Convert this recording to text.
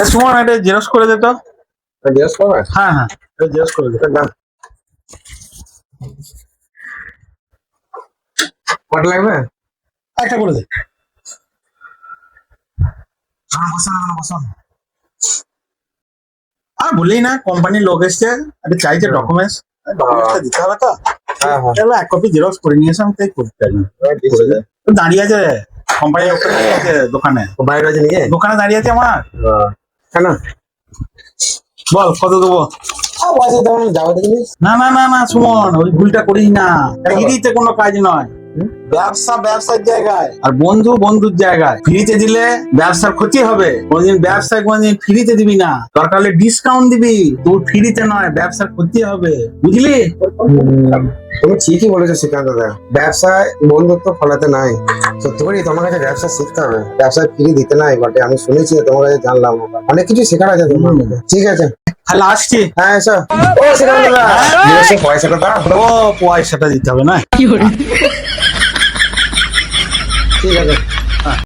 সুমন এটা জেরক্স করে দে তো। জিজ্ঞেস করবে? হ্যাঁ হ্যাঁ, এটা জেরক্স করে দে। দাও। কটা লাগবে? একটা করে দে। আর বললেই না, কোম্পানির লোক এসছে, একটা চাইছে ডকুমেন্টস, ডকুমেন্টসটা দিতে হবে তো। হ্যাঁ হ্যাঁ তাহলে এক কপি জেরক্স করে নিয়ে এসে আমি তাই করতে পারি। দিচ্ছি দে। তো দাঁড়িয়ে আছে কোম্পানির লোকটা, দাঁড়িয়ে আছে দোকানে, ও বাইরে আছে নাকি? দোকানে দাঁড়িয়ে আছে আমার। কেন? বল কত দেবো? পয়সা তেমন যাবো দেখবি। না না না না সুমন, ওই ভুলটা করিস না। ফ্রিতে কোনো কাজ নয়, ব্যবসা ব্যবসার জায়গায় আর বন্ধু বন্ধুর জায়গায়। ফ্রিতে দিলে ব্যবসার ক্ষতি হবে। কোনদিন ব্যবসায় কোনদিন ফ্রিতে দিবি না, দরকার হলে ডিসকাউন্ট দিবি, তোর ফ্রিতে নয়, ব্যবসার ক্ষতি হবে, বুঝলি? তুমি ঠিকই বলেছো শ্রীকান্ত দা, ব্যবসায় বন্ধুত্ব ফলাতে নাই। সত্যি করে তোমার কাছে ব্যবসা শিখতে হবে, ব্যবসায় ফ্রি দিতে নাই বটে। আমি শুনেছি, তোমার কাছে জানলাম, অনেক কিছু শেখার আছে তোমার কাছে। ঠিক আছে, তাহলে আসছি। হ্যাঁ এসো। ও শ্রীকান্ত দা, নিজস্ব পয়সাটা দাও। ও পয়সাটা দিতে হবে না? ঠিক আছে।